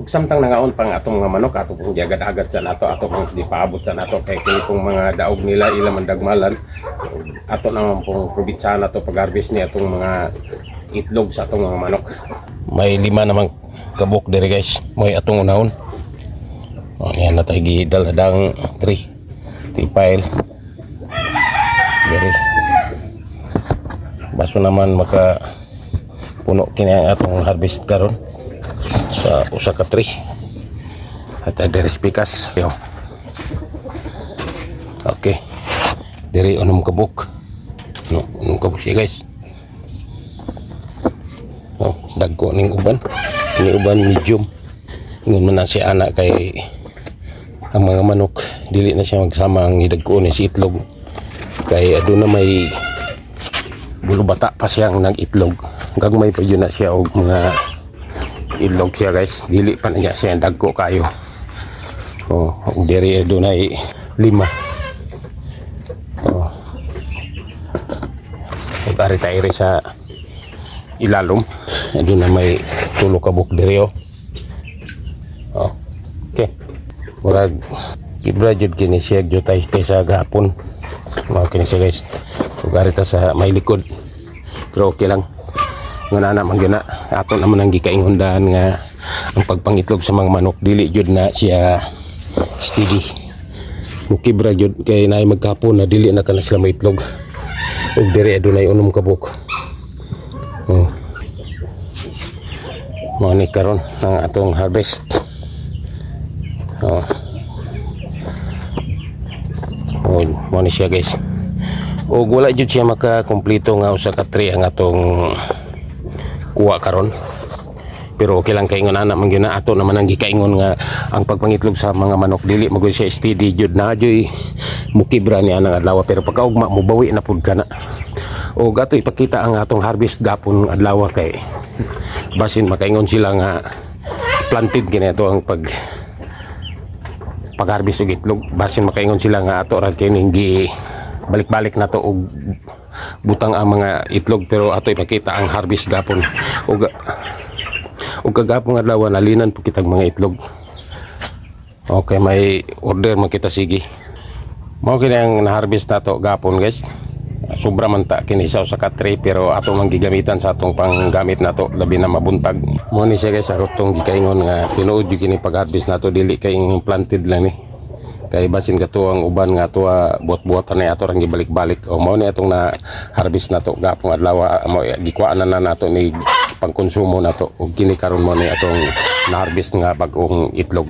ug samtang nangaon pang atong mga manok ato pong giagad-agad sa nato, ato pong gipaabot sa nato kay kini pong mga daog nila ila man dagmalan. Ato naman pong probitsahan nato pag-harvest ni atong mga itlog sa atong mga manok. May 5 namang kabuk diri guys, moy atong unahon. Yan na tayo gidaladang 3 pile diri. Baso naman maka puno kini ang atong harvest karon sa usa ka tree at diri spikas yo. Okay, diri unom kabuk unom kabuk siya guys. Dagko ning uban, ini uban medium ingon man na siya anak kay ang mga manok dili na siya magsama ang idagko ni si itlog kay aduna may bulubata pa siyang nag-itlog. Gagmay pa yun na siya og mga itlog siya guys, dili pa na siya dagko kayo. Og diri dunay 5. Og ari tayo sa ilalom, aduna may 3 kabuk diri. Okay, murag kibra jud kini siya jud tay kaysa gahapon. Mao kini siya guys. Og ari ta sa may likod, pero okay lang nga na man gyud na ato naman ang gikaingondahan nga ang pagpangitlog sa mga manok dili jud na siya steady. Mukibra jud kay naay magkapon na dili na kana sila maitlog. Ug diri adunay unom kabuk. Mao ni karon ang atong harvest. Mao ni siya guys. O wala jud siya makakompleto nga usa ka tree ang atong kuha karon, pero okay lang kay ingon ana man gyud na ato naman ang gikaingon nga ang pagpangitlog sa mga manok dili magud siya steady jud na joy mukibra ni anang adlaw, pero pagkaugma mubawi na pud kana. O gato ipakita ang atong harvest gapon adlaw kay basin makaingon sila nga planted gini ato ang pag-harvest og itlog, basin makaingon sila nga ato ra kining gi balik-balik na to og butang ang mga itlog, pero ato ipakita ang harvest gapon og kagapon adlaw nalinan po kitag mga itlog. Okay, may order man kita sige. Mao kini ang na-harvest nato gapon guys. Sobra man ta kini sa usa ka tray, pero ato man gigamitan sa atong panggamit nato labi na mabuntag. Mao ni siya guys, atong gikaingon nga tinuod gyud kini pag-harvest nato dili kay planted lang ni. Kay basin kato ang uban nga ato buot-buotan na ato rang gibalik-balik. O mao ni atong na harvest nato gapong adlaw, mo gikuan na nato ni pangkonsumo nato. Og kini karon mo ni atong na harvest nga bag-ong itlog.